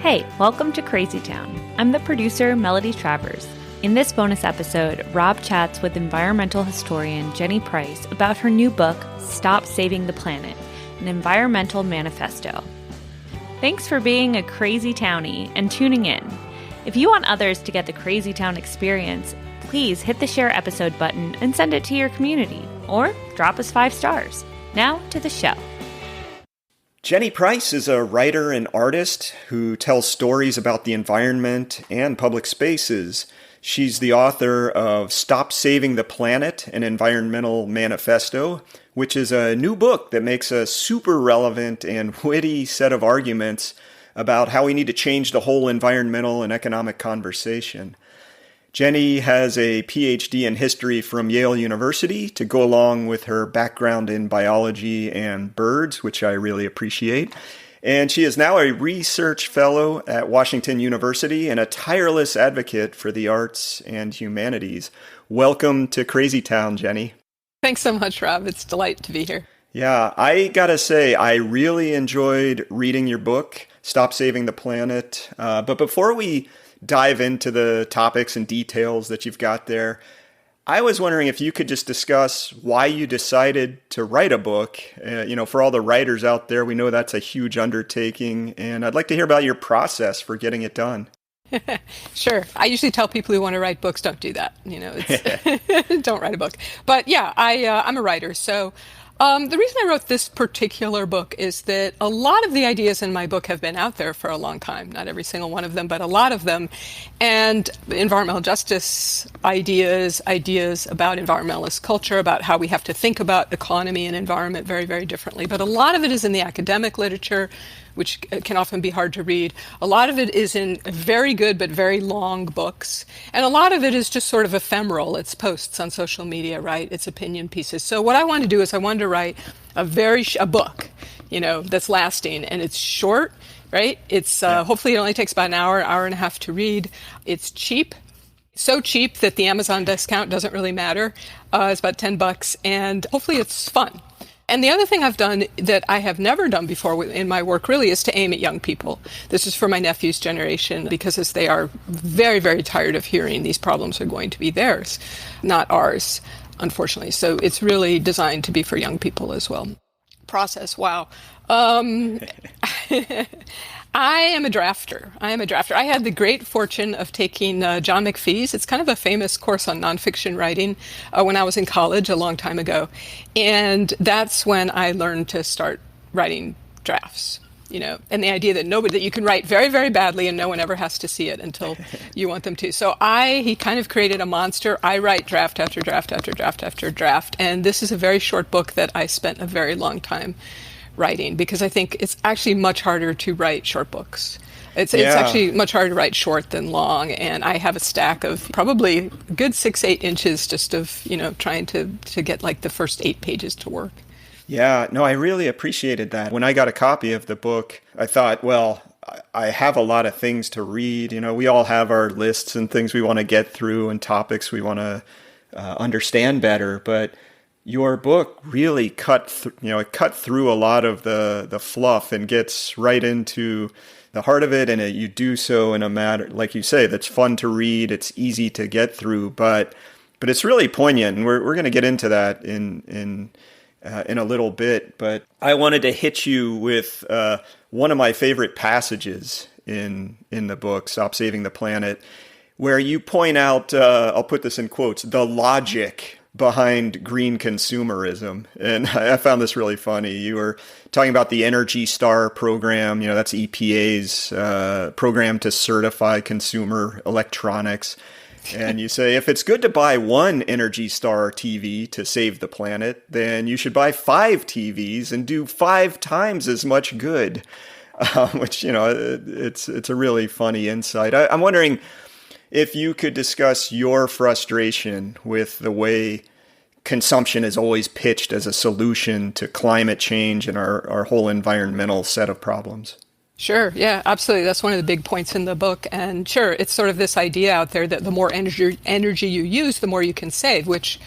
Hey, welcome to Crazy Town. I'm the producer, Melody Travers. In this bonus episode, Rob chats with environmental historian Jenny Price about her new book, Stop Saving the Planet, an environmental manifesto. Thanks for being a crazy townie and tuning in. If you want others to get the Crazy Town experience, please hit the share episode button and send it to your community, or drop us 5 stars. Now to the show. Jenny Price is a writer and artist who tells stories about the environment and public spaces. She's the author of Stop Saving the Planet, an environmental manifesto, which is a new book that makes a super relevant and witty set of arguments about how we need to change the whole environmental and economic conversation. Jenny has a PhD in history from Yale University to go along with her background in biology and birds, which I really appreciate. And she is now a research fellow at Washington University and a tireless advocate for the arts and humanities. Welcome to Crazy Town, Jenny. Thanks so much, Rob. It's a delight to be here. Yeah, I gotta say, I really enjoyed reading your book, Stop Saving the Planet. But before we dive into the topics and details that you've got there, I was wondering if you could just discuss why you decided to write a book. For all the writers out there, we know that's a huge undertaking, and I'd like to hear about your process for getting it done. Sure. I usually tell people who want to write books, don't do that. Don't write a book. But yeah, I'm a writer, so the reason I wrote this particular book is that a lot of the ideas in my book have been out there for a long time. Not every single one of them, but a lot of them. And environmental justice ideas about environmentalist culture, about how we have to think about economy and environment very, very differently. But a lot of it is in the academic literature, which can often be hard to read. A lot of it is in very good but very long books. And a lot of it is just sort of ephemeral. It's posts on social media, right? It's opinion pieces. So what I wanted to do is I wanted to write a book, that's lasting. And it's short, right? It's hopefully it only takes about an hour and a half to read. It's cheap. So cheap that the Amazon discount doesn't really matter. It's about $10. And hopefully it's fun. And the other thing I've done that I have never done before in my work really is to aim at young people. This is for my nephew's generation because as they are very, very tired of hearing these problems are going to be theirs, not ours, unfortunately. So it's really designed to be for young people as well. Process, wow. I am a drafter. I had the great fortune of taking John McPhee's. It's kind of a famous course on nonfiction writing when I was in college a long time ago. And that's when I learned to start writing drafts, and the idea that you can write very, very badly and no one ever has to see it until you want them to. So he kind of created a monster. I write draft after draft after draft after draft. And this is a very short book that I spent a very long time writing, because I think it's actually much harder to write short books. It's actually much harder to write short than long, and I have a stack of probably a good 6-8 inches just of trying to get like the first 8 pages to work. Yeah, no, I really appreciated that. When I got a copy of the book, I thought, well, I have a lot of things to read. We all have our lists and things we want to get through and topics we want to understand better, but your book really cut through a lot of the fluff and gets right into the heart of it, and you do so in a matter, like you say, that's fun to read. It's easy to get through, but it's really poignant, and we're going to get into that in a little bit. But I wanted to hit you with one of my favorite passages in the book, Stop Saving the Planet, where you point out, I'll put this in quotes, the logic behind green consumerism. And I found this really funny. You were talking about the Energy Star program, that's EPA's program to certify consumer electronics. And you say, if it's good to buy one Energy Star TV to save the planet, then you should buy 5 TVs and do 5 times as much good, which, it's a really funny insight. I'm wondering if you could discuss your frustration with the way consumption is always pitched as a solution to climate change and our whole environmental set of problems. Sure. Yeah, absolutely. That's one of the big points in the book. And sure, it's sort of this idea out there that the more energy you use, the more you can save, which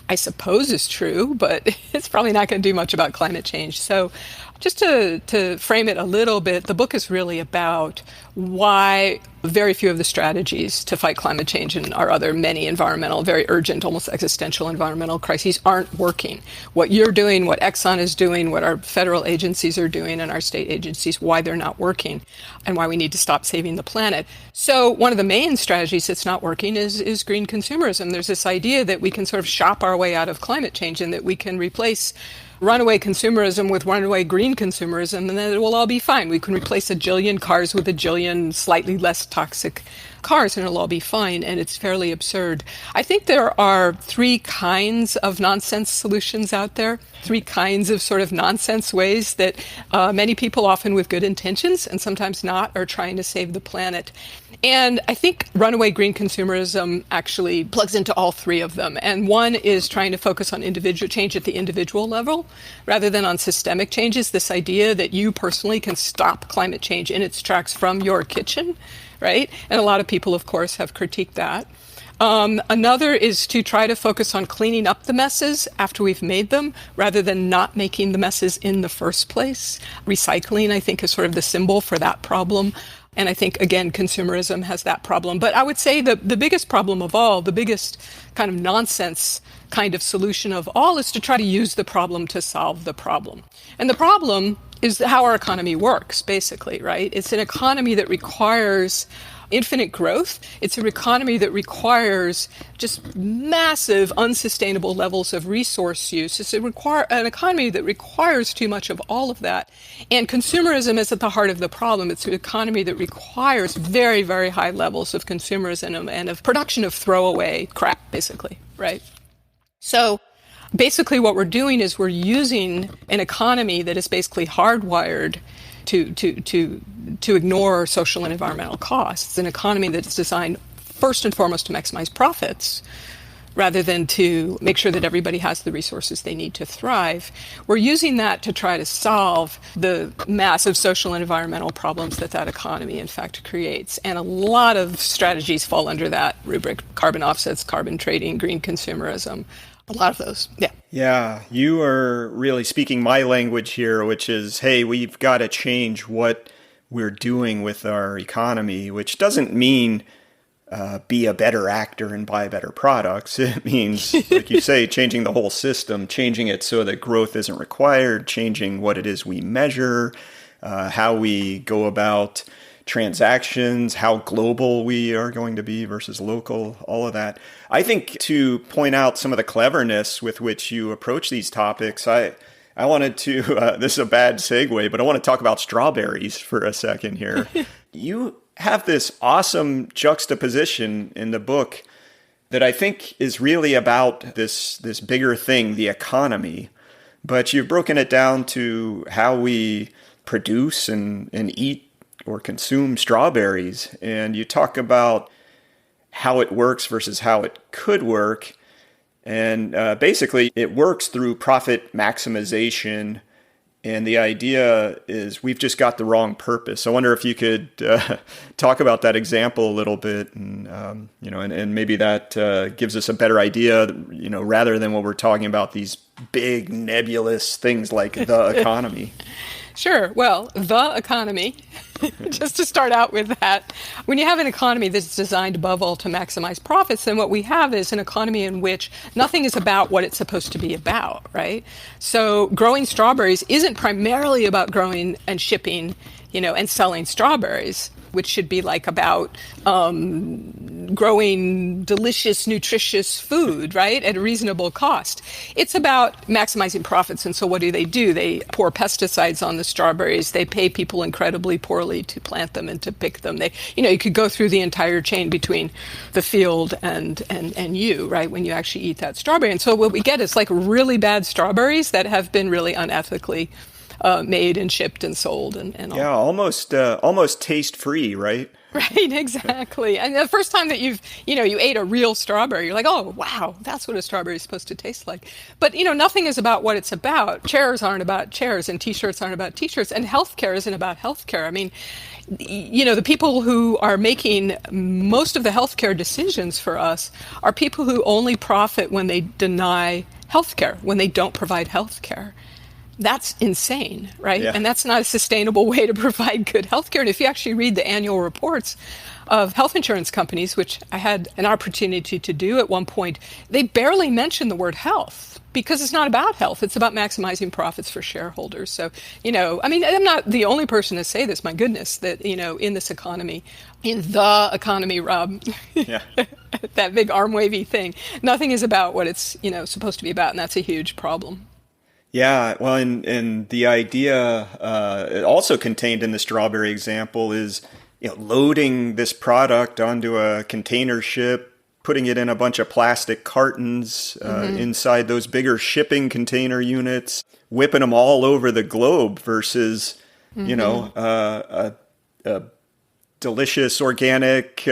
I suppose is true, but it's probably not going to do much about climate change. So just to frame it a little bit, the book is really about why very few of the strategies to fight climate change and our other many environmental, very urgent, almost existential environmental crises aren't working. What you're doing, what Exxon is doing, what our federal agencies are doing and our state agencies, why they're not working and why we need to stop saving the planet. So one of the main strategies that's not working is green consumerism. There's this idea that we can sort of shop our way out of climate change and that we can replace runaway consumerism with runaway green consumerism, and then it will all be fine. We can replace a jillion cars with a jillion slightly less toxic cars, and it'll all be fine, and it's fairly absurd. I think there are three kinds of nonsense solutions out there, three kinds of sort of nonsense ways that many people, often with good intentions and sometimes not, are trying to save the planet. And I think runaway green consumerism actually plugs into all three of them. And one is trying to focus on individual change at the individual level rather than on systemic changes. This idea that you personally can stop climate change in its tracks from your kitchen, right? And a lot of people, of course, have critiqued that. Another is to try to focus on cleaning up the messes after we've made them, rather than not making the messes in the first place. Recycling, I think, is sort of the symbol for that problem. And I think, again, consumerism has that problem. But I would say the biggest problem of all, the biggest kind of nonsense kind of solution of all, is to try to use the problem to solve the problem. And the problem is how our economy works, basically, right? It's an economy that requires infinite growth. It's an economy that requires just massive, unsustainable levels of resource use. It's an economy that requires too much of all of that. And consumerism is at the heart of the problem. It's an economy that requires very, very high levels of consumerism and of production of throwaway crap, basically, right? So basically what we're doing is we're using an economy that is basically hardwired to ignore social and environmental costs, an economy that's designed first and foremost to maximize profits rather than to make sure that everybody has the resources they need to thrive. We're using that to try to solve the massive social and environmental problems that economy, in fact, creates. And a lot of strategies fall under that rubric: carbon offsets, carbon trading, green consumerism. A lot of those, yeah. Yeah, you are really speaking my language here, which is, hey, we've got to change what we're doing with our economy, which doesn't mean be a better actor and buy better products. It means, like you say, changing the whole system, changing it so that growth isn't required, changing what it is we measure, how we go about transactions, how global we are going to be versus local, all of that. I think to point out some of the cleverness with which you approach these topics, I wanted to, this is a bad segue, but I want to talk about strawberries for a second here. You have this awesome juxtaposition in the book that I think is really about this bigger thing, the economy, but you've broken it down to how we produce and eat or consume strawberries. And you talk about how it works versus how it could work. And basically, it works through profit maximization. And the idea is we've just got the wrong purpose. I wonder if you could talk about that example a little bit, and and maybe that gives us a better idea, rather than what we're talking about, these big nebulous things like the economy. Sure. Well, the economy, just to start out with that, when you have an economy that's designed above all to maximize profits, then what we have is an economy in which nothing is about what it's supposed to be about, right? So growing strawberries isn't primarily about growing and shipping, and selling strawberries, which should be like about growing delicious, nutritious food, right, at a reasonable cost. It's about maximizing profits. And so what do? They pour pesticides on the strawberries. They pay people incredibly poorly to plant them and to pick them. You could go through the entire chain between the field and you, right, when you actually eat that strawberry. And so what we get is like really bad strawberries that have been really unethically made and shipped and sold and all. Yeah, almost taste free, right? Right, exactly. And the first time that you ate a real strawberry, you're like, oh, wow, that's what a strawberry is supposed to taste like. But, nothing is about what it's about. Chairs aren't about chairs, and T-shirts aren't about T-shirts, and healthcare isn't about healthcare. I mean, the people who are making most of the healthcare decisions for us are people who only profit when they deny healthcare, when they don't provide healthcare. That's insane, right? Yeah. And that's not a sustainable way to provide good healthcare. And if you actually read the annual reports of health insurance companies, which I had an opportunity to do at one point, they barely mention the word health because it's not about health. It's about maximizing profits for shareholders. So, I mean, I'm not the only person to say this, my goodness, that, in this economy, in the economy, Rob, Yeah. that big arm wavy thing, nothing is about what it's, supposed to be about. And that's a huge problem. Yeah, well, and the idea also contained in the strawberry example is, loading this product onto a container ship, putting it in a bunch of plastic cartons inside those bigger shipping container units, whipping them all over the globe versus, a delicious, organic,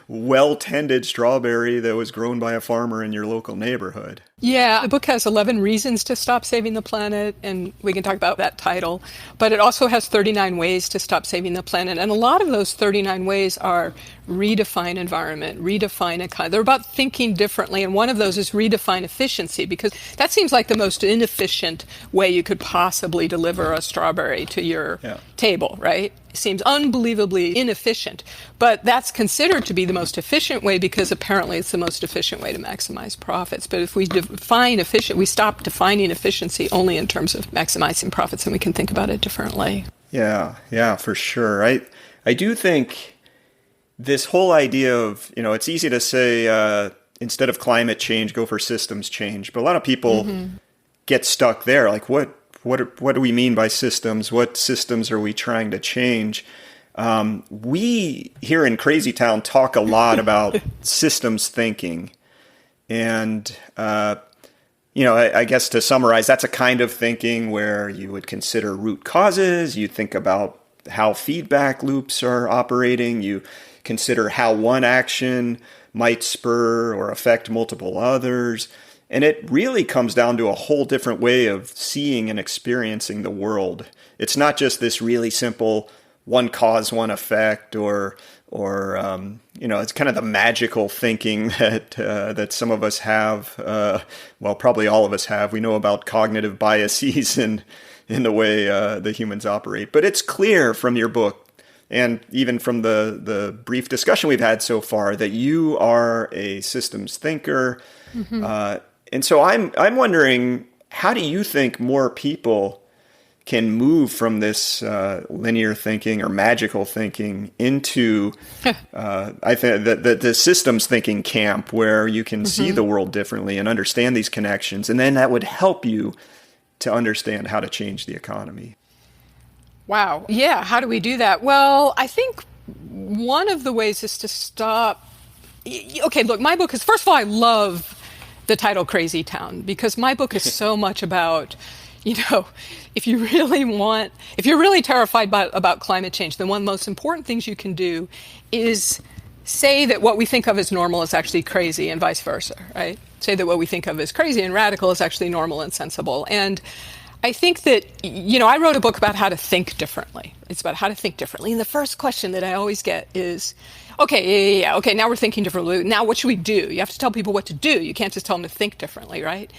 well-tended strawberry that was grown by a farmer in your local neighborhood. Yeah, the book has 11 reasons to stop saving the planet, and we can talk about that title. But it also has 39 ways to stop saving the planet. And a lot of those 39 ways are redefine environment, redefine economy. They're about thinking differently. And one of those is redefine efficiency, because that seems like the most inefficient way you could possibly deliver a strawberry to your table, right? It seems unbelievably inefficient. But that's considered to be the most efficient way because apparently it's the most efficient way to maximize profits. But if we define efficient, we stop defining efficiency only in terms of maximizing profits, and we can think about it differently. Yeah, for sure. I do think this whole idea of, it's easy to say instead of climate change, go for systems change. But a lot of people get stuck there. Like, what do we mean by systems? What systems are we trying to change? We here in Crazy Town talk a lot about systems thinking. And, I guess to summarize, that's a kind of thinking where you would consider root causes. You think about how feedback loops are operating. You consider how one action might spur or affect multiple others. And it really comes down to a whole different way of seeing and experiencing the world. It's not just this really simple one cause, one effect, or it's kind of the magical thinking that some of us have. Probably all of us have. We know about cognitive biases in the way the humans operate. But it's clear from your book, and even from the brief discussion we've had so far, that you are a systems thinker. And so I'm wondering, how do you think more people can move from this linear thinking or magical thinking into, I think, the systems thinking camp where you can see the world differently and understand these connections, and then that would help you to understand how to change the economy? Wow. Yeah. How do we do that? Well, I think one of the ways is to stop. Okay, look, my book is, first of all, I love the title Crazy Town, because my book is so much about, if you're really terrified about climate change, then one of the most important things you can do is say that what we think of as normal is actually crazy, and vice versa, right? Say that what we think of as crazy and radical is actually normal and sensible. And I think that, I wrote a book about how to think differently. It's about how to think differently. And the first question that I always get is, okay, now we're thinking differently. Now what should we do? You have to tell people what to do. You can't just tell them to think differently, right?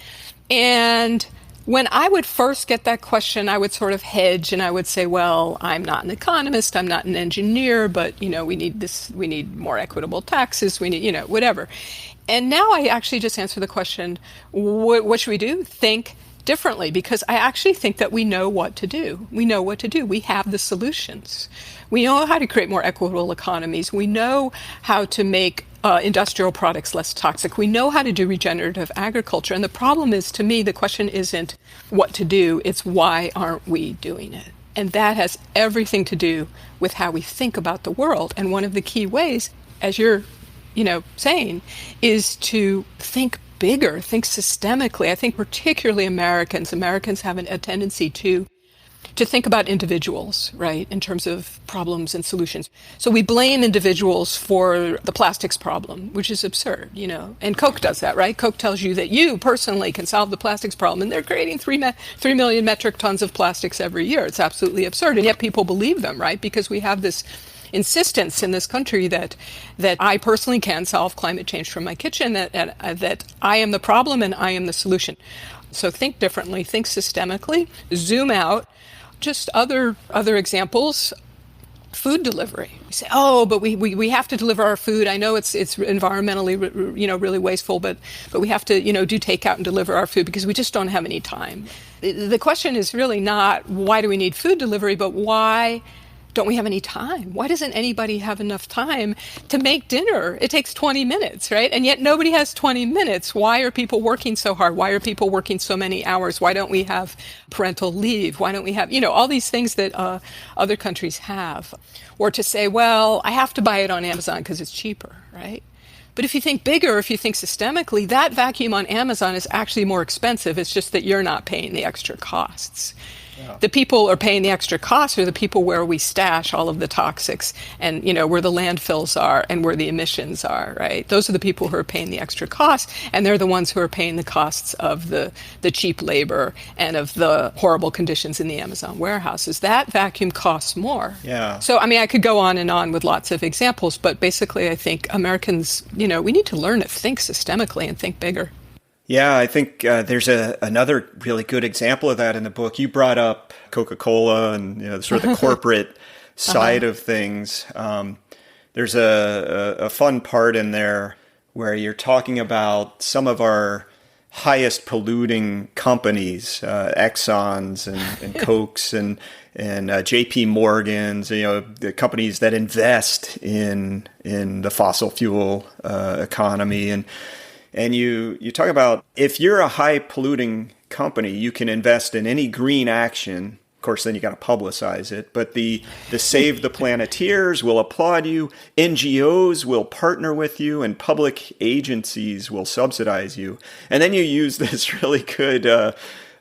And when I would first get that question, I would sort of hedge and I would say, well, I'm not an economist, I'm not an engineer, but, we need more equitable taxes, we need, whatever. And now I actually just answer the question, what should we do? Think differently, because I actually think that we know what to do. We know what to do. We have the solutions. We know how to create more equitable economies. We know how to make industrial products less toxic. We know how to do regenerative agriculture. And the problem is, to me, the question isn't what to do, it's why aren't we doing it? And that has everything to do with how we think about the world. And one of the key ways, as you're, saying, is to think bigger, think systemically. I think particularly Americans have a tendency to think about individuals, right, in terms of problems and solutions. So we blame individuals for the plastics problem, which is absurd, And Coke does that, right? Coke tells you that you personally can solve the plastics problem, and they're creating 3 million metric tons of plastics every year. It's absolutely absurd, and yet people believe them, right? Because we have this insistence in this country that I personally can solve climate change from my kitchen, that I am the problem and I am the solution. So think differently, think systemically, zoom out. Just other examples. Food delivery. We say, oh, but we have to deliver our food. I know it's environmentally, really wasteful, but we have to, do takeout and deliver our food because we just don't have any time. The question is really not why do we need food delivery, but why don't we have any time? Why doesn't anybody have enough time to make dinner? It takes 20 minutes, right? And yet nobody has 20 minutes. Why are people working so hard? Why are people working so many hours? Why don't we have parental leave? Why don't we have, all these things that other countries have? Or to say, well, I have to buy it on Amazon because it's cheaper, right? But if you think bigger, if you think systemically, that vacuum on Amazon is actually more expensive. It's just that you're not paying the extra costs. Yeah. The people are paying the extra costs are the people where we stash all of the toxics and, where the landfills are and where the emissions are, right? Those are the people who are paying the extra costs, and they're the ones who are paying the costs of the cheap labor and of the horrible conditions in the Amazon warehouses. That vacuum costs more. Yeah. So, I could go on with lots of examples, but basically I think Americans, we need to learn to think systemically and think bigger. Yeah, I think there's another really good example of that in the book. You brought up Coca-Cola and sort of the corporate side of things. There's a fun part in there where you're talking about some of our highest polluting companies, Exxons and Cokes and JP Morgans, the companies that invest in the fossil fuel economy. And you talk about if you're a high polluting company, you can invest in any green action. Of course, then you got to publicize it. But the Save the Planeteers will applaud you. NGOs will partner with you, and public agencies will subsidize you. And then you use this really good,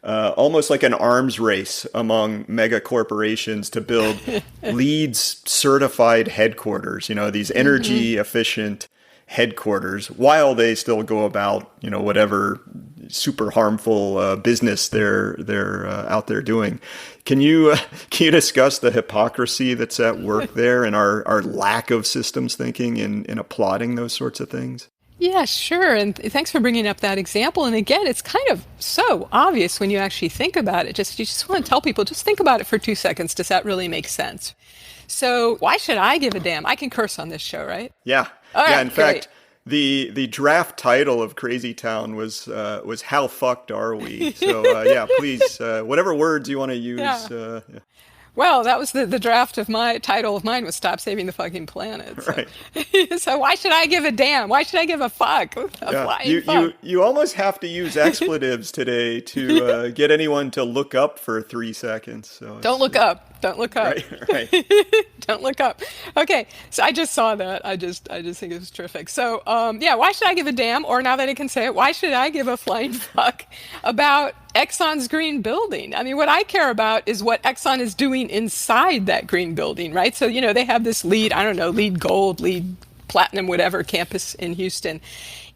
almost like an arms race among mega corporations to build LEED's certified headquarters. These energy efficient headquarters, while they still go about whatever super harmful business they're out there doing. Can you discuss the hypocrisy that's at work there and our lack of systems thinking in applauding those sorts of things? Yeah, sure. And thanks for bringing up that example. And again, it's kind of so obvious when you actually think about it. You just want to tell people, just think about it for 2 seconds. Does that really make sense? So why should I give a damn? I can curse on this show, right? Yeah. All right, in fact, the draft title of Crazy Town was How Fucked Are We? So please, whatever words you want to use. Yeah. Well, that was the draft of my title of mine was Stop Saving the Fucking Planet. So. Right. So why should I give a damn? Why should I give a fuck? You almost have to use expletives today to get anyone to look up for 3 seconds. So Don't look up. Right. Don't look up. Okay, so I just saw that. I just think it was terrific. So, why should I give a damn? Or now that I can say it, why should I give a flying fuck about Exxon's green building? What I care about is what Exxon is doing inside that green building, right? So, they have this LEED Gold, LEED Platinum, whatever campus in Houston.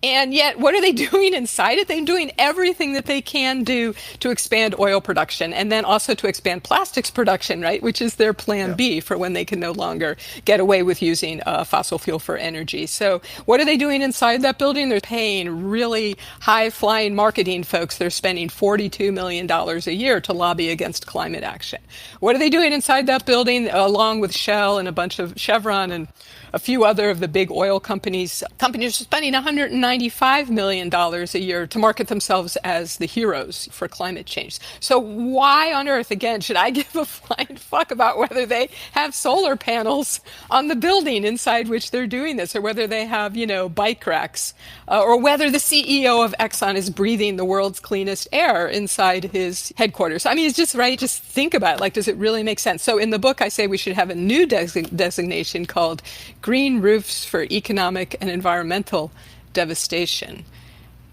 And yet, what are they doing inside it? They're doing everything that they can do to expand oil production and then also to expand plastics production, right? Which is their plan B for when they can no longer get away with using fossil fuel for energy. So what are they doing inside that building? They're paying really high-flying marketing folks. They're spending $42 million a year to lobby against climate action. What are they doing inside that building along with Shell and a bunch of Chevron and a few other of the big oil companies? Companies are spending $195 million a year to market themselves as the heroes for climate change. So why on earth, again, should I give a flying fuck about whether they have solar panels on the building inside which they're doing this, or whether they have, bike racks, or whether the CEO of Exxon is breathing the world's cleanest air inside his headquarters? It's just right. Just think about it. Does it really make sense? So in the book, I say we should have a new designation called Green Roofs for Economic and Environmental Devastation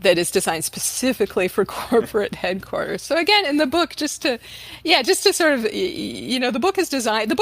that is designed specifically for corporate headquarters. So again, in the book, just to sort of, the book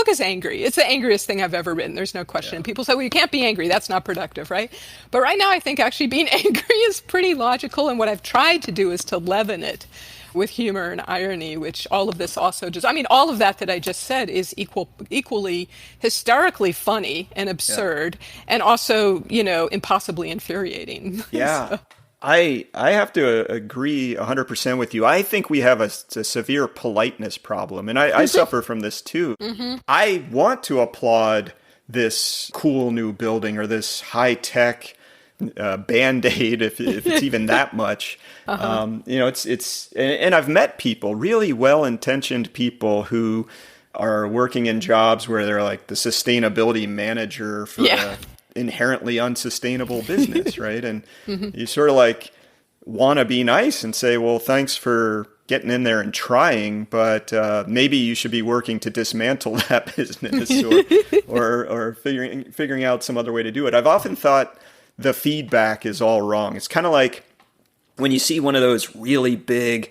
is angry. It's the angriest thing I've ever written. There's no question. And people say, well, you can't be angry. That's not productive, right? But right now, I think actually being angry is pretty logical. And what I've tried to do is to leaven it with humor and irony, which all of this also just, all of that I just said is equally hysterically funny and absurd and also, impossibly infuriating. Yeah. So. I have to agree 100% with you. I think we have a severe politeness problem, and I suffer from this too. I want to applaud this cool new building or this high-tech Band-Aid, if it's even that much. And I've met people, really well-intentioned people who are working in jobs where they're like the sustainability manager for a inherently unsustainable business, right? And you sort of like want to be nice and say, well, thanks for getting in there and trying, but maybe you should be working to dismantle that business or figuring out some other way to do it. I've often thought the feedback is all wrong. It's kind of like when you see one of those really big,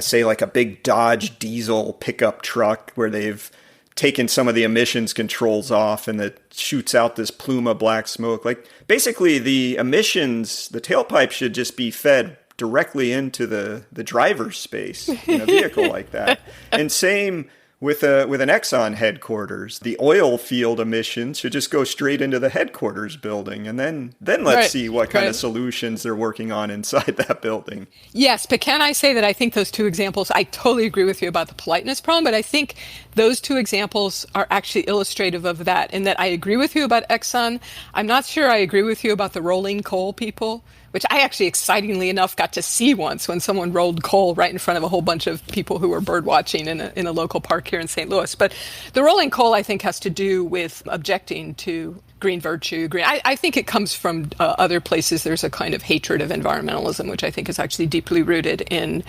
say like a big Dodge diesel pickup truck where they've taken some of the emissions controls off and it shoots out this plume of black smoke. Like basically the emissions, the tailpipe should just be fed directly into the driver's space in a vehicle like that. And same with an Exxon headquarters. The oil field emissions should just go straight into the headquarters building, and then let's see what kind of solutions they're working on inside that building. Yes, but can I say that I think those two examples, I totally agree with you about the politeness problem, but I think those two examples are actually illustrative of that, in that I agree with you about Exxon. I'm not sure I agree with you about the rolling coal people, which I actually, excitingly enough, got to see once when someone rolled coal right in front of a whole bunch of people who were bird watching in a local park here in St. Louis. But the rolling coal, I think, has to do with objecting to green virtue. I think it comes from other places. There's a kind of hatred of environmentalism, which I think is actually deeply rooted in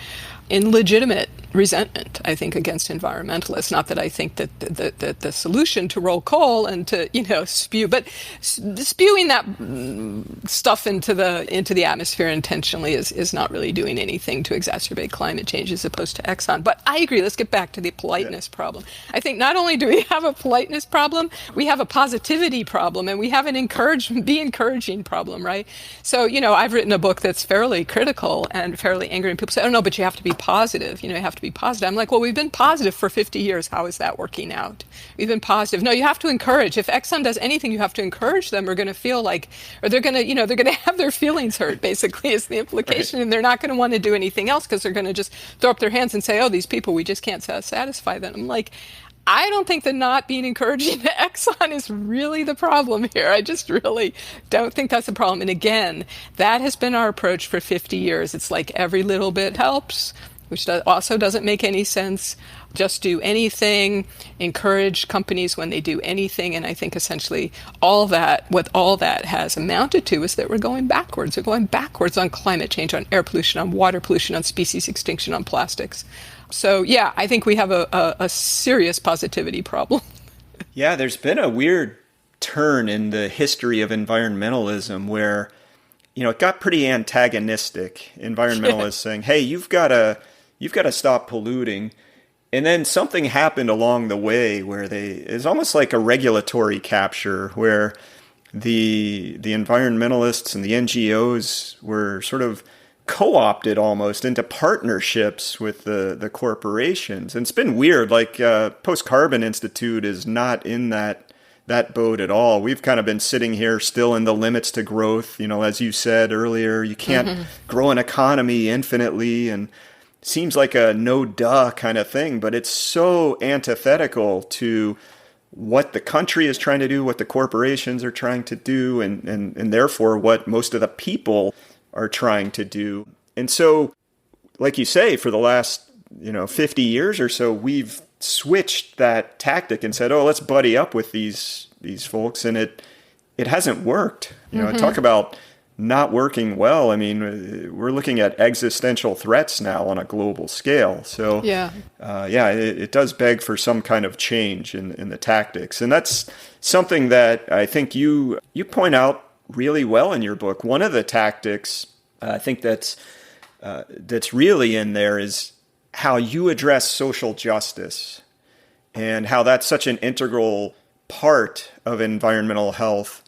legitimate resentment, I think, against environmentalists. Not that I think that the solution to roll coal and to spew, but spewing that stuff into the atmosphere intentionally is not really doing anything to exacerbate climate change, as opposed to Exxon. But I agree. Let's get back to the politeness problem. I think not only do we have a politeness problem, we have a positivity problem, and we have an encouraging problem, right? So I've written a book that's fairly critical and fairly angry, and people say, "Oh no, but you have to be positive. You have to be positive." I'm like, well, we've been positive for 50 years. How is that working out? We've been positive. No, you have to encourage. If Exxon does anything, you have to encourage them. Or going to feel like, or they're going to have their feelings hurt, basically, is the implication. Right. And they're not going to want to do anything else because they're going to just throw up their hands and say, oh, these people, we just can't satisfy them. I'm like, I don't think that not being encouraging to Exxon is really the problem here. I just really don't think that's the problem. And again, that has been our approach for 50 years. It's like every little bit helps, which also doesn't make any sense. Just do anything, encourage companies when they do anything. And I think essentially what all that has amounted to is that we're going backwards. We're going backwards on climate change, on air pollution, on water pollution, on species extinction, on plastics. So, yeah, I think we have a serious positivity problem. Yeah, there's been a weird turn in the history of environmentalism where, it got pretty antagonistic. Environmentalists saying, hey, you've got to stop polluting. And then something happened along the way where it's almost like a regulatory capture where the environmentalists and the NGOs were sort of co-opted almost into partnerships with the corporations. And it's been weird, like Post Carbon Institute is not in that boat at all. We've kind of been sitting here still in the limits to growth. As you said earlier, you can't grow an economy infinitely, and seems like a no-duh kind of thing, but it's so antithetical to what the country is trying to do, what the corporations are trying to do, and therefore what most of the people are trying to do. And so, like you say, for the last 50 years or so, we've switched that tactic and said, oh, let's buddy up with these folks, and it hasn't worked. Talk about not working well. I mean, we're looking at existential threats now on a global scale. So, it does beg for some kind of change in the tactics. And that's something that I think you point out really well in your book. One of the tactics I think that's really in there is how you address social justice and how that's such an integral part of environmental health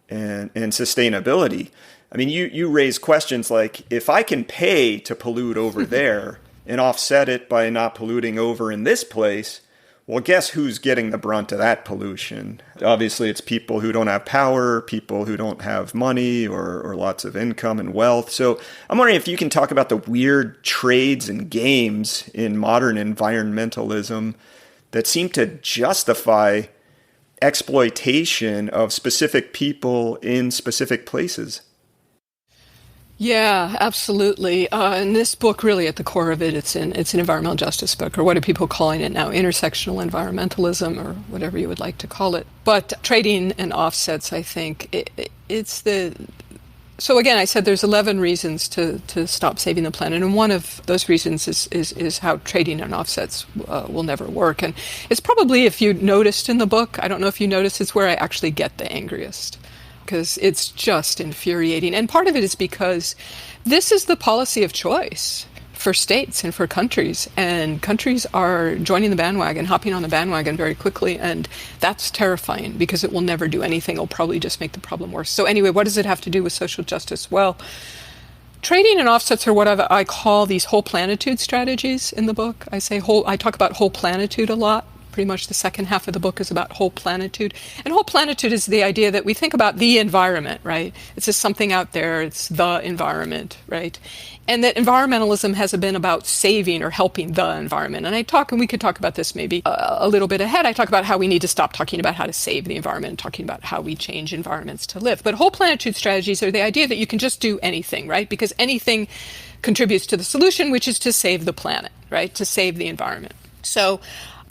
and sustainability. I mean, you raise questions like, if I can pay to pollute over there and offset it by not polluting over in this place, Well, guess who's getting the brunt of that pollution? Obviously, it's people who don't have power, people who don't have money or lots of income and wealth. So I'm wondering if you can talk about the weird trades and games in modern environmentalism that seem to justify exploitation of specific people in specific places. Yeah, absolutely. And this book, really, at the core of it, it's an environmental justice book, or what are people calling it now? Intersectional environmentalism, or whatever you would like to call it. But trading and offsets, I think, it's the... So again, I said there's 11 reasons to stop saving the planet, and one of those reasons is how trading and offsets will never work. And it's probably, if you noticed in the book, I don't know if you noticed, it's where I actually get the angriest, because it's just infuriating. And part of it is because this is the policy of choice for states and for countries. And countries are joining the bandwagon, hopping on the bandwagon very quickly. And that's terrifying because it will never do anything. It'll probably just make the problem worse. So anyway, what does it have to do with social justice? Well, trading and offsets are what I call these whole planitude strategies in the book. I talk about whole planitude a lot. Pretty much the second half of the book is about whole planitude. And whole planitude is the idea that we think about the environment, right? It's just something out there. It's the environment, right? And that environmentalism has been about saving or helping the environment. And we could talk about this maybe a little bit ahead. I talk about how we need to stop talking about how to save the environment and talking about how we change environments to live. But whole planitude strategies are the idea that you can just do anything, right? Because anything contributes to the solution, which is to save the planet, right? To save the environment. So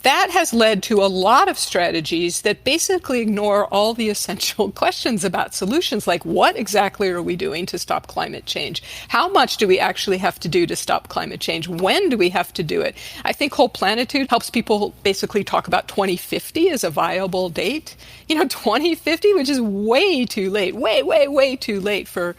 that has led to a lot of strategies that basically ignore all the essential questions about solutions, like what exactly are we doing to stop climate change? How much do we actually have to do to stop climate change? When do we have to do it? I think whole planitude helps people basically talk about 2050 as a viable date. 2050, which is way too late, way too late for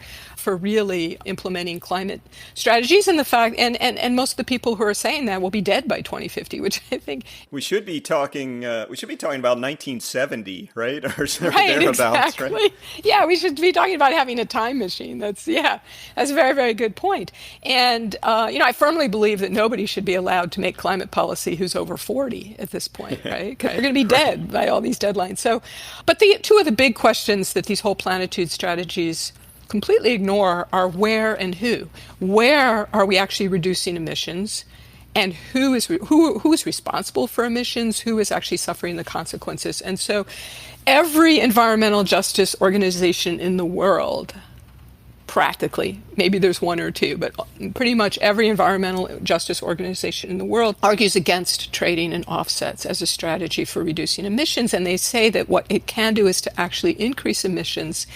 really implementing climate strategies, and the fact and most of the people who are saying that will be dead by 2050, which I think we should be talking about 1970, right? Or right, thereabouts, exactly. Right? Yeah, we should be talking about having a time machine. That's a very, very good point. And I firmly believe that nobody should be allowed to make climate policy who's over 40 at this point, right? Because they're going to be dead by all these deadlines. So, but the two of the big questions that these whole planitude strategies completely ignore are where and who. Where are we actually reducing emissions, and who is responsible for emissions? Who is actually suffering the consequences? And so, every environmental justice organization in the world, practically, maybe there's one or two, but pretty much every environmental justice organization in the world argues against trading and offsets as a strategy for reducing emissions. And they say that what it can do is to actually increase emissions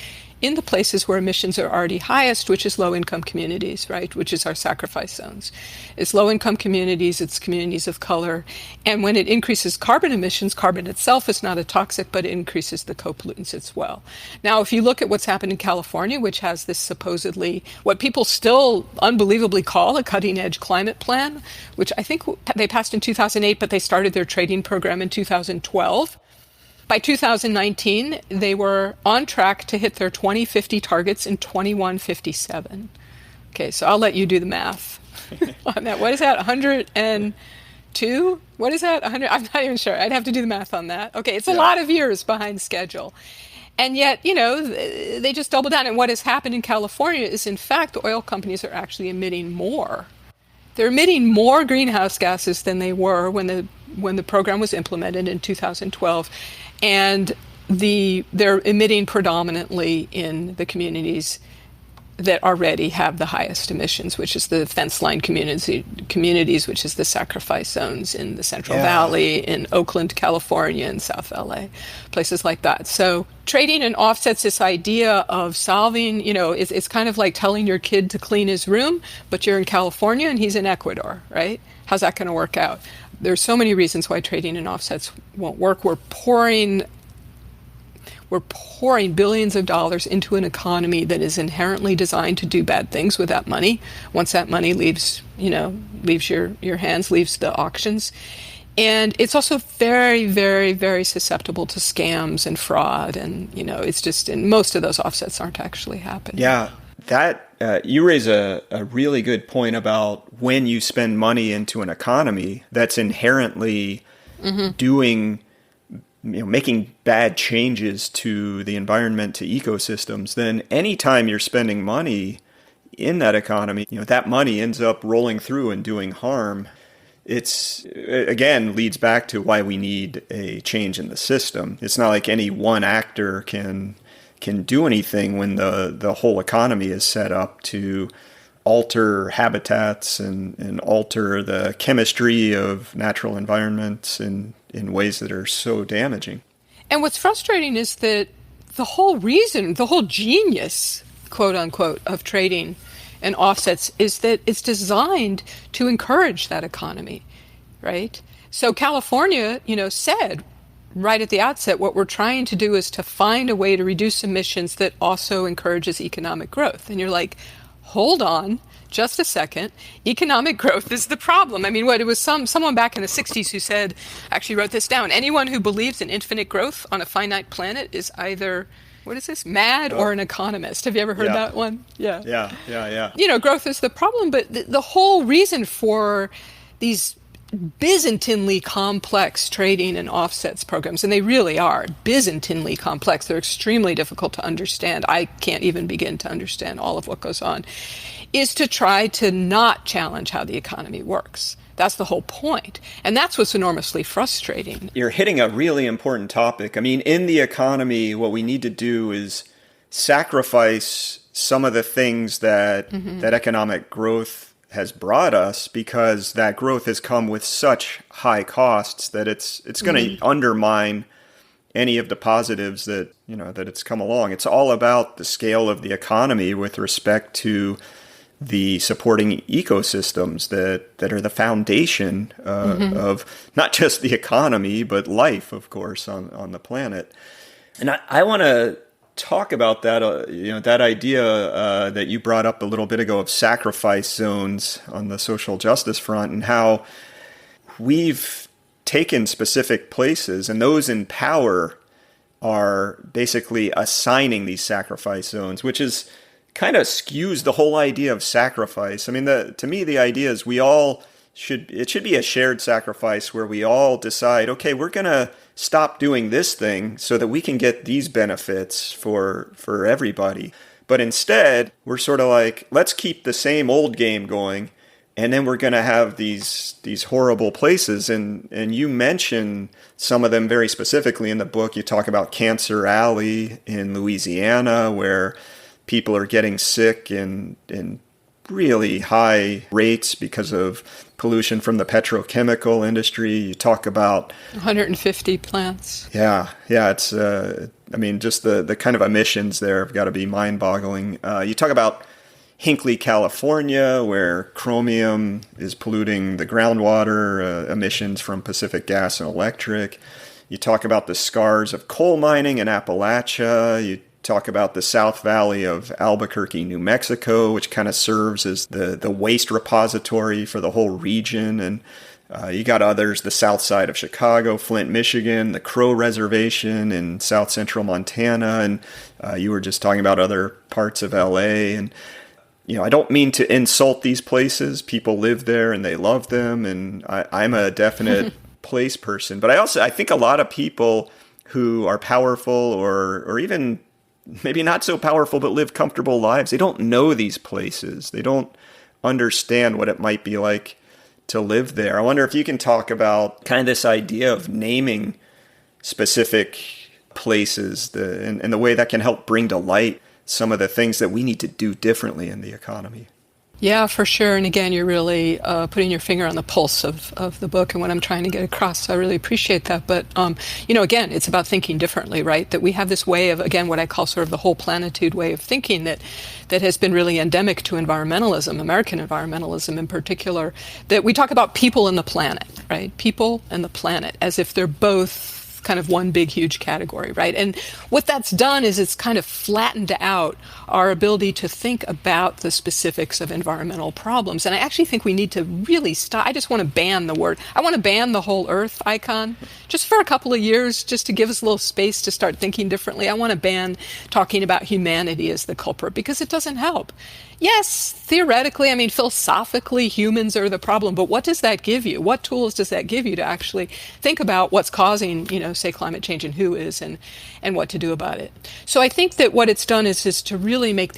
in the places where emissions are already highest, which is low-income communities, right, which is our sacrifice zones. It's low-income communities, it's communities of color, and when it increases carbon emissions, carbon itself is not a toxic, but it increases the co-pollutants as well. Now, if you look at what's happened in California, which has this supposedly, what people still unbelievably call a cutting-edge climate plan, which I think they passed in 2008, but they started their trading program in 2012. By 2019, they were on track to hit their 2050 targets in 2157. Okay, so I'll let you do the math on that. What is that, 102? What is that, 100? I'm not even sure. I'd have to do the math on that. Okay, it's a lot of years behind schedule. And yet, they just double down. And what has happened in California is, in fact, the oil companies are actually emitting more. They're emitting more greenhouse gases than they were when the program was implemented in 2012. And they're emitting predominantly in the communities that already have the highest emissions, which is the fence line communities, which is the sacrifice zones in the Central Valley, in Oakland, California, and South LA, places like that. So trading and offsets this idea of solving, it's kind of like telling your kid to clean his room, but you're in California and he's in Ecuador, right? How's that going to work out? There's so many reasons why trading and offsets won't work. We're pouring billions of dollars into an economy that is inherently designed to do bad things with that money. Once that money leaves your hands, leaves the auctions. And it's also very, very, very susceptible to scams and fraud. And, and most of those offsets aren't actually happening. Yeah, that you raise a really good point about when you spend money into an economy that's inherently doing, making bad changes to the environment, to ecosystems, then anytime you're spending money in that economy, that money ends up rolling through and doing harm. It's, again, leads back to why we need a change in the system. It's not like any one actor can do anything when the whole economy is set up to alter habitats and alter the chemistry of natural environments in ways that are so damaging. And what's frustrating is that the whole reason, the whole genius, quote unquote, of trading and offsets is that it's designed to encourage that economy, right? So California, said right at the outset, what we're trying to do is to find a way to reduce emissions that also encourages economic growth. And you're like, hold on just a second. Economic growth is the problem. I mean, it was someone back in the 60s who said, actually wrote this down, anyone who believes in infinite growth on a finite planet is either, what is this, mad or an economist. Have you ever heard that one? Yeah. Growth is the problem, but the whole reason for these Byzantinely complex trading and offsets programs, and they really are Byzantinely complex. They're extremely difficult to understand. I can't even begin to understand all of what goes on, is to try to not challenge how the economy works. That's the whole point. And that's what's enormously frustrating. You're hitting a really important topic. I mean, in the economy, what we need to do is sacrifice some of the things that that economic growth has brought us, because that growth has come with such high costs that it's going to undermine any of the positives that it's come along. It's all about the scale of the economy with respect to the supporting ecosystems that are the foundation of not just the economy but life, of course, on the planet. And I want to talk about that, that idea that you brought up a little bit ago of sacrifice zones on the social justice front, and how we've taken specific places and those in power are basically assigning these sacrifice zones, which is kind of skews the whole idea of sacrifice. I mean, to me, the idea is it should be a shared sacrifice where we all decide, okay, we're going to stop doing this thing so that we can get these benefits for everybody. But instead, we're sort of like, let's keep the same old game going, and then we're going to have these horrible places. And you mention some of them very specifically in the book. You talk about Cancer Alley in Louisiana, where people are getting sick in really high rates because of pollution from the petrochemical industry. You talk about 150 plants. Yeah. It's, just the kind of emissions there have got to be mind-boggling. You talk about Hinckley, California, where chromium is polluting the groundwater, emissions from Pacific Gas and Electric. You talk about the scars of coal mining in Appalachia. You talk about the South Valley of Albuquerque, New Mexico, which kind of serves as the waste repository for the whole region. And you got others, the south side of Chicago, Flint, Michigan, the Crow Reservation in south central Montana. And you were just talking about other parts of LA. And, I don't mean to insult these places. People live there and they love them. And I'm a definite place person. But I think a lot of people who are powerful or even maybe not so powerful, but live comfortable lives, they don't know these places. They don't understand what it might be like to live there. I wonder if you can talk about kind of this idea of naming specific places and the way that can help bring to light some of the things that we need to do differently in the economy. Yeah, for sure. And again, you're really putting your finger on the pulse of the book and what I'm trying to get across. So I really appreciate that. But, again, it's about thinking differently, right? That we have this way of, again, what I call sort of the whole planitude way of thinking that has been really endemic to environmentalism, American environmentalism in particular, that we talk about people and the planet, right? People and the planet, as if they're both kind of one big, huge category, right? And what that's done is it's kind of flattened out our ability to think about the specifics of environmental problems. And I actually think we need to really stop. I just want to ban the word. I want to ban the whole Earth icon just for a couple of years, just to give us a little space to start thinking differently. I want to ban talking about humanity as the culprit because it doesn't help. Yes, theoretically, I mean, philosophically, humans are the problem, but what does that give you? What tools does that give you to actually think about what's causing, say, climate change and who is and what to do about it? So I think that what it's done is to really make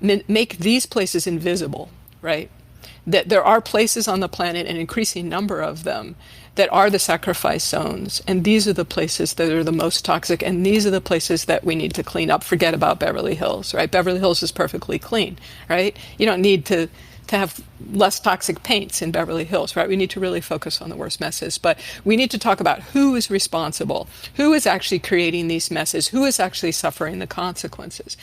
make these places invisible, right? That there are places on the planet, an increasing number of them, that are the sacrifice zones. And these are the places that are the most toxic. And these are the places that we need to clean up. Forget about Beverly Hills, right? Beverly Hills is perfectly clean, right? You don't need to have less toxic paints in Beverly Hills, right? We need to really focus on the worst messes. But we need to talk about who is responsible, who is actually creating these messes, who is actually suffering the consequences.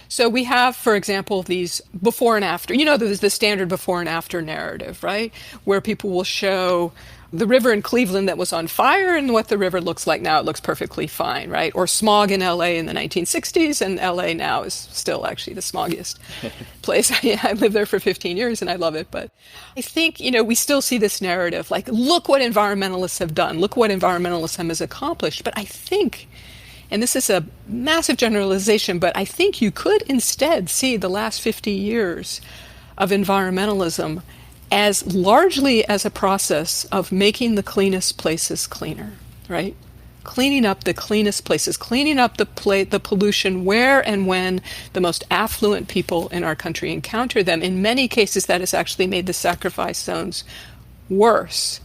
So we have, for example, these before and after. There's the standard before and after narrative, right? Where people will show the river in Cleveland that was on fire and what the river looks like now. It looks perfectly fine, right? Or smog in LA in the 1960s, and LA now is still actually the smoggiest place. I lived there for 15 years and I love it. But I think, we still see this narrative, like, look what environmentalists have done. Look what environmentalism has accomplished. But I think, and this is a massive generalization, but I think you could instead see the last 50 years of environmentalism as largely as a process of making the cleanest places cleaner, right? Cleaning up the cleanest places, cleaning up the pollution where and when the most affluent people in our country encounter them. In many cases, that has actually made the sacrifice zones worse.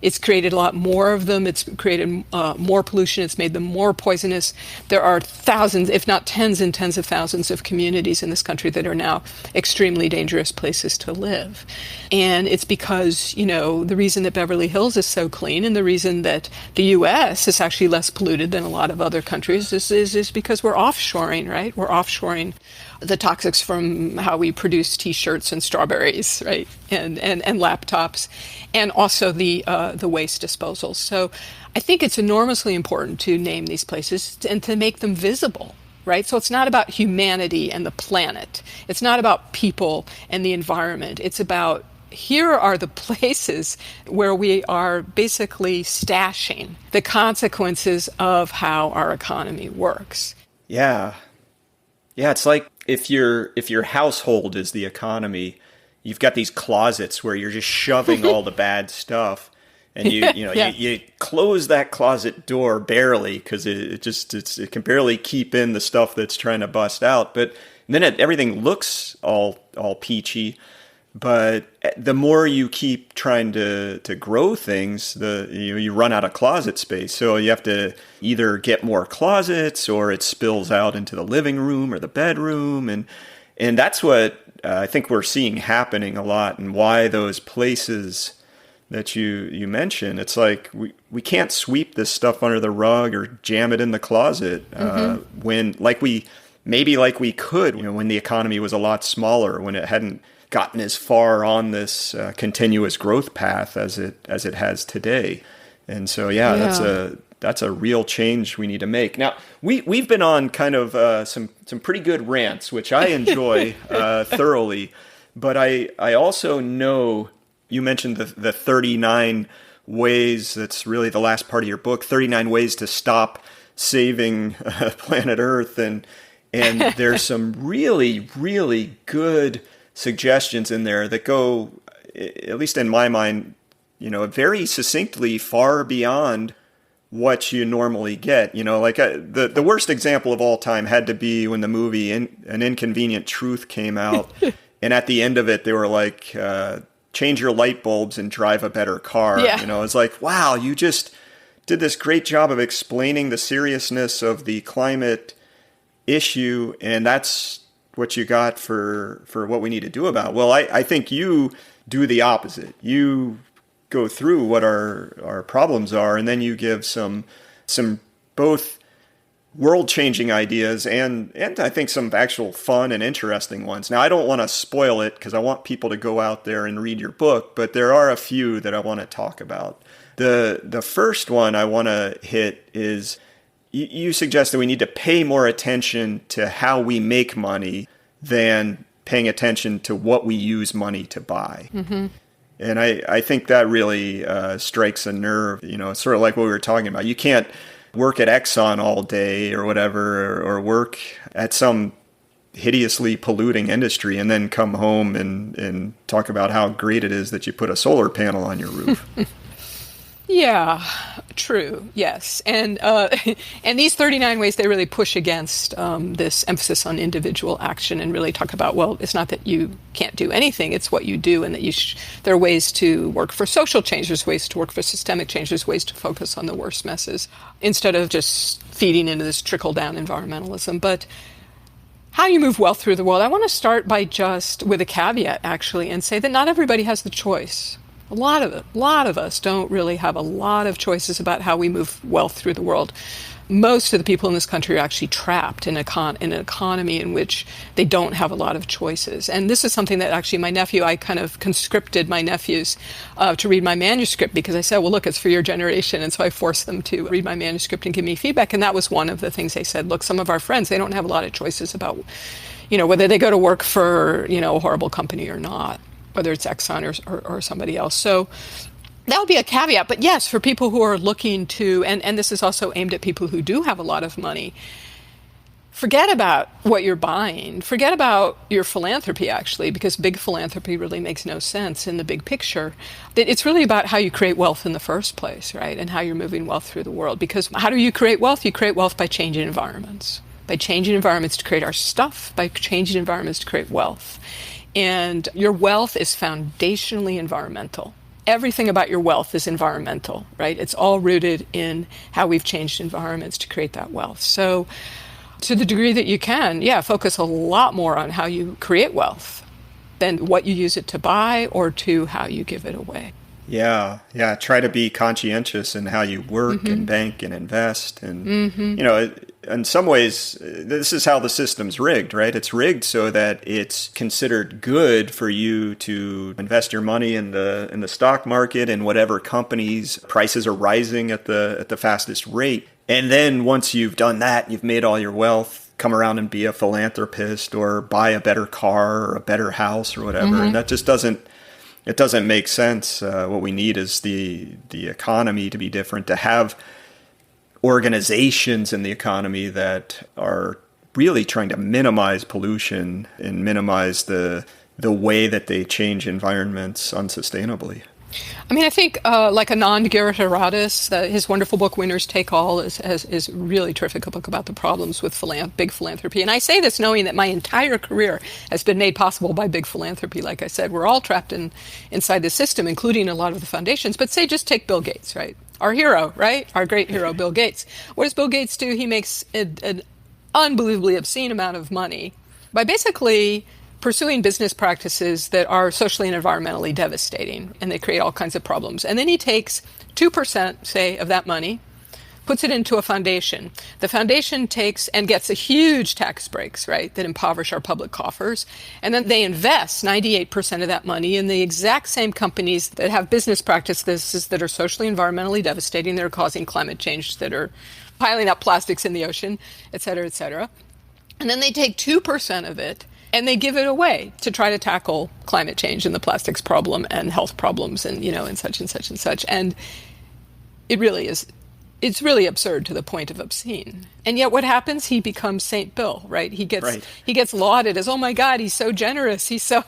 It's created a lot more of them. It's created more pollution. It's made them more poisonous. There are thousands, if not tens and tens of thousands of communities in this country that are now extremely dangerous places to live. And it's because, the reason that Beverly Hills is so clean and the reason that the U.S. is actually less polluted than a lot of other countries is because we're offshoring, right? We're offshoring the toxics from how we produce T-shirts and strawberries, right, and laptops, and also the waste disposal. So I think it's enormously important to name these places and to make them visible, right? So it's not about humanity and the planet. It's not about people and the environment. It's about, here are the places where we are basically stashing the consequences of how our economy works. Yeah, it's like if your household is the economy, you've got these closets where you're just shoving all the bad stuff, and you close that closet door barely because it can barely keep in the stuff that's trying to bust out. But then everything looks all peachy. But the more you keep trying to grow things, you run out of closet space. So you have to either get more closets, or it spills out into the living room or the bedroom, and that's what I think we're seeing happening a lot, and why those places that you mentioned, it's like we can't sweep this stuff under the rug or jam it in the closet when we could when the economy was a lot smaller, when it hadn't gotten as far on this continuous growth path as it has today. And so that's a real change we need to make. Now we've been on kind of some pretty good rants, which I enjoy thoroughly, but I also know you mentioned the 39 ways. That's really the last part of your book, 39 ways to stop saving planet Earth, and there's some really, really good suggestions in there that go, at least in my mind, very succinctly far beyond what you normally get. Like the worst example of all time had to be when the movie An Inconvenient Truth came out, and at the end of it, they were like, change your light bulbs and drive a better car. Yeah. It's like, wow, you just did this great job of explaining the seriousness of the climate issue, and that's what you got for what we need to do about it. Well, I think you do the opposite. You go through what our problems are, and then you give some both world-changing ideas and I think some actual fun and interesting ones. Now, I don't want to spoil it because I want people to go out there and read your book, but there are a few that I want to talk about. The first one I want to hit is you suggest that we need to pay more attention to how we make money than paying attention to what we use money to buy. Mm-hmm. And I think that really strikes a nerve. It's sort of like what we were talking about. You can't work at Exxon all day or whatever, or work at some hideously polluting industry and then come home and talk about how great it is that you put a solar panel on your roof. Yeah, true. Yes. And and these 39 ways, they really push against this emphasis on individual action and really talk about, well, it's not that you can't do anything, it's what you do, and that there are ways to work for social change, there's ways to work for systemic change, there's ways to focus on the worst messes instead of just feeding into this trickle-down environmentalism. But how you move wealth through the world, I want to start by just with a caveat, actually, and say that not everybody has the choice. A lot of us don't really have a lot of choices about how we move wealth through the world. Most of the people in this country are actually trapped in an economy in which they don't have a lot of choices. And this is something that actually I kind of conscripted my nephews to read my manuscript, because I said, well, look, it's for your generation. And so I forced them to read my manuscript and give me feedback. And that was one of the things they said. Look, some of our friends, they don't have a lot of choices about, whether they go to work for, a horrible company or not, whether it's Exxon or somebody else. So that would be a caveat. But yes, for people who are looking to, and this is also aimed at people who do have a lot of money, forget about what you're buying. Forget about your philanthropy, actually, because big philanthropy really makes no sense in the big picture. It's really about how you create wealth in the first place, right? And how you're moving wealth through the world. Because how do you create wealth? You create wealth by changing environments. By changing environments to create our stuff, by changing environments to create wealth. And your wealth is foundationally environmental. Everything about your wealth is environmental, right? It's all rooted in how we've changed environments to create that wealth. So to the degree that you can, focus a lot more on how you create wealth than what you use it to buy or to how you give it away. Yeah. Try to be conscientious in how you work mm-hmm. and bank and invest. And, in some ways, this is how the system's rigged, right? It's rigged so that it's considered good for you to invest your money in the stock market and whatever companies' prices are rising at the fastest rate. And then once you've done that, you've made all your wealth, come around and be a philanthropist or buy a better car or a better house or whatever. Mm-hmm. And that just doesn't make sense. What we need is the economy to be different, to have organizations in the economy that are really trying to minimize pollution and minimize the way that they change environments unsustainably. I mean, I think like Anand Giridharadas, his wonderful book Winners Take All is really terrific, a book about the problems with big philanthropy. And I say this knowing that my entire career has been made possible by big philanthropy. Like I said, we're all trapped inside the system, including a lot of the foundations. But just take Bill Gates, right? Our hero, right? Our great hero, Bill Gates. What does Bill Gates do? He makes an unbelievably obscene amount of money by basically pursuing business practices that are socially and environmentally devastating, and they create all kinds of problems. And then he takes 2%, say, of that money, puts it into a foundation. The foundation takes and gets a huge tax breaks, right, that impoverish our public coffers. And then they invest 98% of that money in the exact same companies that have business practices that are socially and environmentally devastating, that are causing climate change, that are piling up plastics in the ocean, et cetera, et cetera. And then they take 2% of it and they give it away to try to tackle climate change and the plastics problem and health problems and, and such and such and such. And it really is. It's really absurd to the point of obscene. And yet what happens? He becomes Saint Bill, right? He gets lauded as, oh my God, he's so generous. He's so,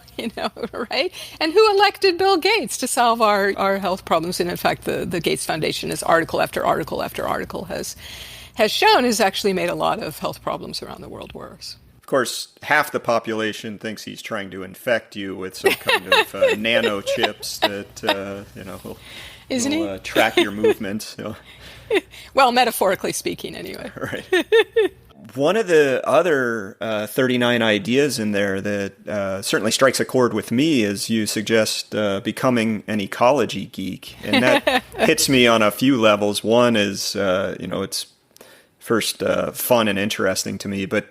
right? And who elected Bill Gates to solve our health problems? And in fact, the Gates Foundation, as article after article after article has shown, has actually made a lot of health problems around the world worse. Of course, half the population thinks he's trying to infect you with some kind of nano chips that, will track your movements. Well, metaphorically speaking, anyway. Right. One of the other 39 ideas in there that certainly strikes a chord with me is you suggest becoming an ecology geek. And that hits me on a few levels. One is, it's first fun and interesting to me. But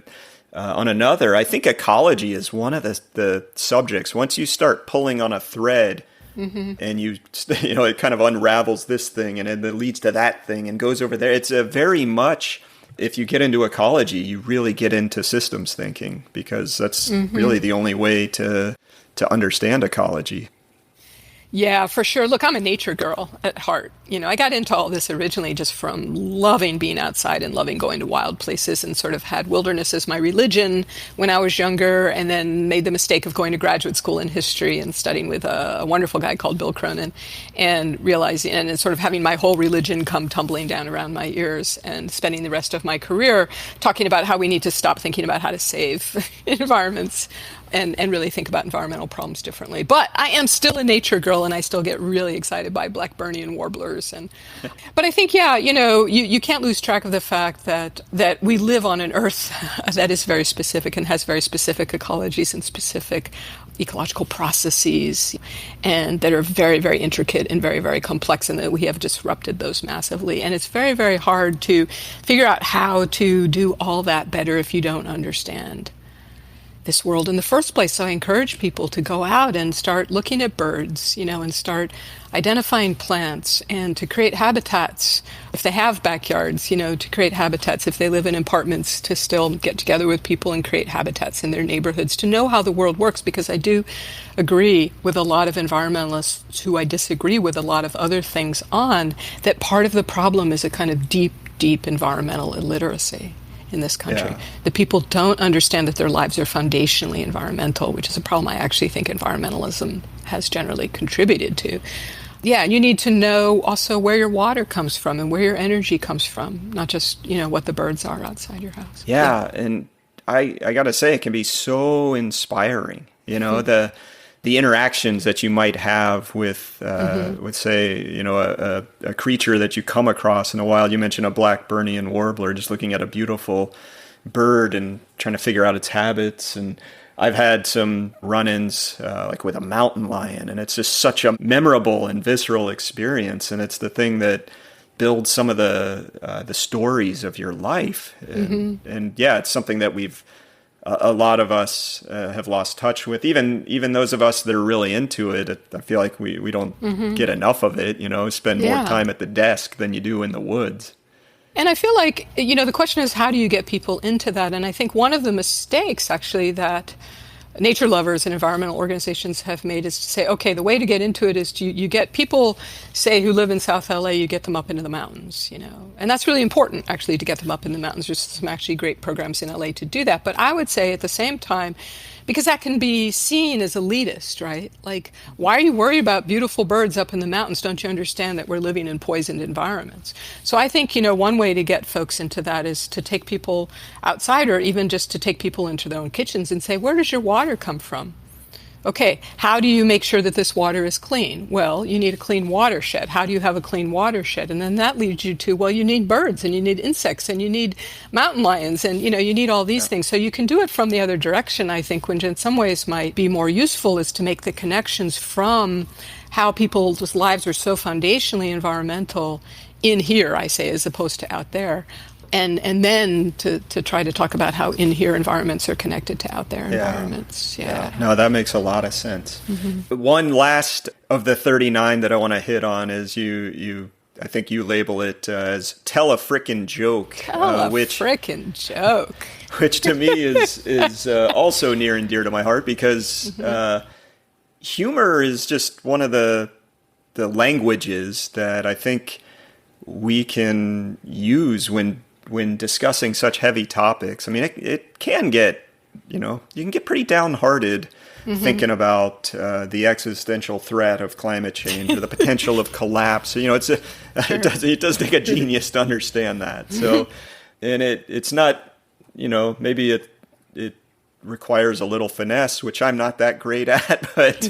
on another, I think ecology is one of the subjects. Once you start pulling on a thread and it kind of unravels this thing and it leads to that thing and goes over there. It's a very much, if you get into ecology, you really get into systems thinking, because that's really the only way to understand ecology. Yeah, for sure. Look, I'm a nature girl at heart. I got into all this originally just from loving being outside and loving going to wild places, and sort of had wilderness as my religion when I was younger, and then made the mistake of going to graduate school in history and studying with a wonderful guy called Bill Cronin, and realizing, and sort of having my whole religion come tumbling down around my ears, and spending the rest of my career talking about how we need to stop thinking about how to save environments and really think about environmental problems differently. But I am still a nature girl, and I still get really excited by blackburnian warblers. But I think, you can't lose track of the fact that we live on an Earth that is very specific and has very specific ecologies and specific ecological processes, and that are very, very intricate and very, very complex, and that we have disrupted those massively. And it's very, very hard to figure out how to do all that better if you don't understand this world in the first place. So I encourage people to go out and start looking at birds, and start identifying plants, and to create habitats if they have backyards, to create habitats if they live in apartments, to still get together with people and create habitats in their neighborhoods, to know how the world works. Because I do agree with a lot of environmentalists who I disagree with a lot of other things on, that part of the problem is a kind of deep, deep environmental illiteracy in this country. Yeah. The people don't understand that their lives are foundationally environmental, which is a problem I actually think environmentalism has generally contributed to. Yeah, and you need to know also where your water comes from and where your energy comes from, not just, what the birds are outside your house. Yeah. And I got to say, it can be so inspiring, the interactions that you might have with say, a creature that you come across in the wild. You mentioned a blackburnian warbler, just looking at a beautiful bird and trying to figure out its habits. And I've had some run-ins like with a mountain lion, and it's just such a memorable and visceral experience. And it's the thing that builds some of the stories of your life. And yeah, it's something that a lot of us have lost touch with. Even those of us that are really into it, I feel like we don't get enough of it, spend more time at the desk than you do in the woods. And I feel like, the question is, how do you get people into that? And I think one of the mistakes, actually, that nature lovers and environmental organizations have made is to say, okay, the way to get into it is you get people, say, who live in South LA, you get them up into the mountains, And that's really important, actually, to get them up in the mountains. There's some actually great programs in LA to do that. But I would say at the same time, because that can be seen as elitist, right? Like, why are you worried about beautiful birds up in the mountains? Don't you understand that we're living in poisoned environments? So I think, one way to get folks into that is to take people outside, or even just to take people into their own kitchens and say, where does your water come from? Okay, how do you make sure that this water is clean? Well, you need a clean watershed. How do you have a clean watershed? And then that leads you to, well, you need birds, and you need insects, and you need mountain lions, and you need all these things. So you can do it from the other direction, I think, which in some ways might be more useful, is to make the connections from how people's lives are so foundationally environmental in here, I say, as opposed to out there. And then to try to talk about how in here environments are connected to out there environments. Yeah. No, that makes a lot of sense. One last of the 39 that I want to hit on is I think you label it as tell a frickin' joke. Frickin' joke. Which to me is also near and dear to my heart, because humor is just one of the languages that I think we can use when discussing such heavy topics. I mean, it can get, you can get pretty downhearted thinking about the existential threat of climate change or the potential of collapse. It does take a genius to understand that. So, and it's not, maybe it requires a little finesse, which I'm not that great at, but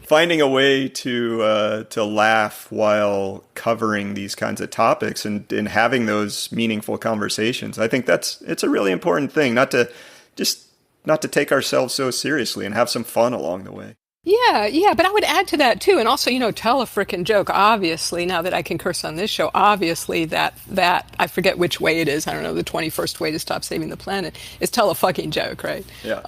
finding a way to laugh while covering these kinds of topics and having those meaningful conversations. I think it's a really important thing, not to take ourselves so seriously and have some fun along the way. Yeah, but I would add to that too, and also, tell a frickin' joke. Obviously, now that I can curse on this show, obviously that I forget which way it is. I don't know. The 21st way to stop saving the planet is tell a fucking joke, right? Yeah.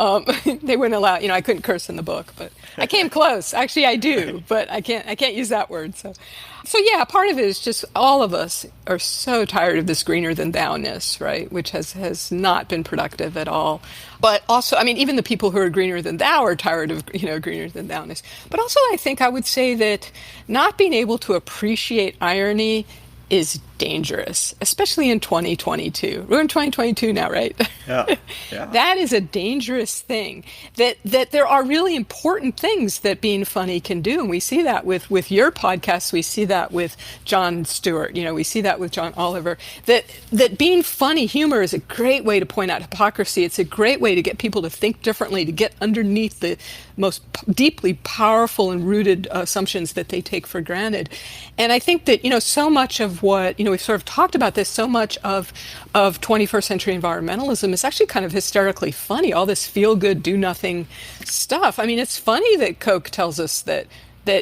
They wouldn't allow. I couldn't curse in the book, but I came close. Actually, I do, but I can't use that word. So yeah, part of it is just all of us are so tired of this greener than thou-ness, right? Which has not been productive at all. But also, I mean, even the people who are greener than thou are tired of, greener than thou-ness. But also, I think I would say that not being able to appreciate irony is dangerous, especially in 2022. We're in 2022 now, right? Yeah. That is a dangerous thing. That there are really important things that being funny can do, and we see that with your podcast. We see that with Jon Stewart. We see that with John Oliver. That being funny, humor is a great way to point out hypocrisy. It's a great way to get people to think differently, to get underneath the most deeply powerful and rooted assumptions that they take for granted. And I think that so much of what we've sort of talked about this, so much of 21st century environmentalism is actually kind of hysterically funny, all this feel-good, do-nothing stuff. I mean, it's funny that Coke tells us that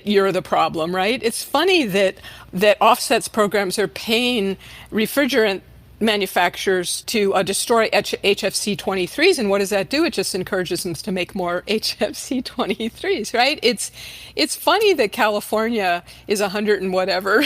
you're the problem, right? It's funny that offsets programs are paying refrigerant manufacturers to destroy HFC 23s, and what does that do? It just encourages them to make more HFC 23s, right? It's funny that California is 100 and whatever,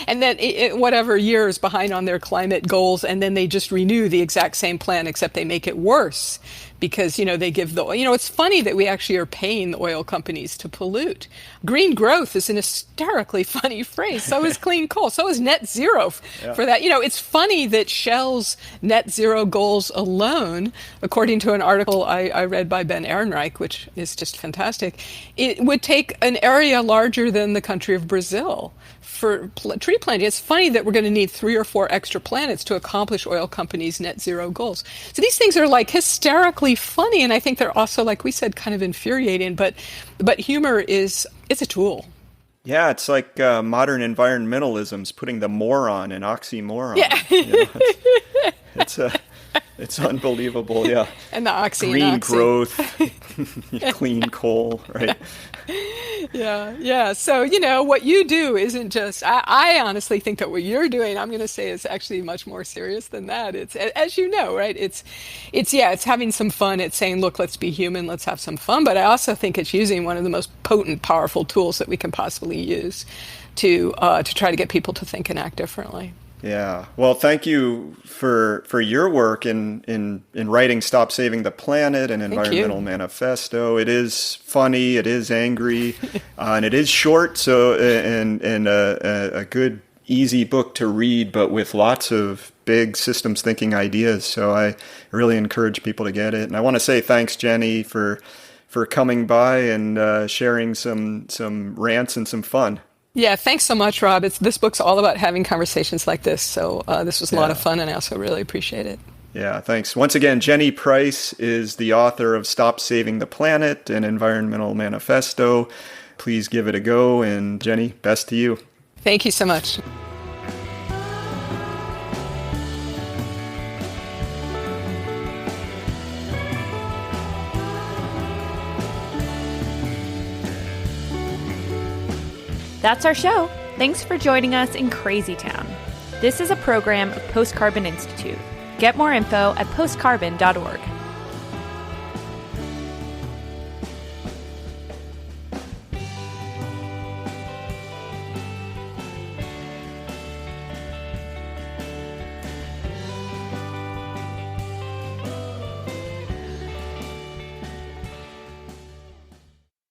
and then whatever years behind on their climate goals, and then they just renew the exact same plan, except they make it worse because they give it's funny that we actually are paying the oil companies to pollute. Green growth is an hysterically funny phrase. So is clean coal. So is net zero for that. It's funny that Shell's net zero goals alone, according to an article I read by Ben Ehrenreich, which is just fantastic, it would take an area larger than the country of Brazil for tree planting. It's funny that we're going to need 3 or 4 extra planets to accomplish oil companies' net zero goals. So these things are like hysterically funny, and I think they're also, like we said, kind of infuriating. But humor it's a tool. Yeah, it's like modern environmentalism's putting the moron in oxymoron. Yeah. It's unbelievable, yeah. And the oxy green and oxy. Growth, clean coal, right? Yeah. So, what you do isn't just, I honestly think that what you're doing, I'm going to say, is actually much more serious than that. It's, as you know, right? It's having some fun. It's saying, look, let's be human. Let's have some fun. But I also think it's using one of the most potent, powerful tools that we can possibly use to try to get people to think and act differently. Yeah. Well, thank you for your work in writing Stop Saving the Planet and Environmental Manifesto. It is funny, it is angry, and it is short, so and a good, easy book to read, but with lots of big systems thinking ideas. So I really encourage people to get it. And I want to say thanks, Jenny, for coming by and sharing some rants and some fun. Yeah, thanks so much, Rob. This book's all about having conversations like this. So this was a lot of fun, and I also really appreciate it. Yeah, thanks. Once again, Jenny Price is the author of Stop Saving the Planet and Environmental Manifesto. Please give it a go. And Jenny, best to you. Thank you so much. That's our show. Thanks for joining us in Crazy Town. This is a program of Post Carbon Institute. Get more info at postcarbon.org.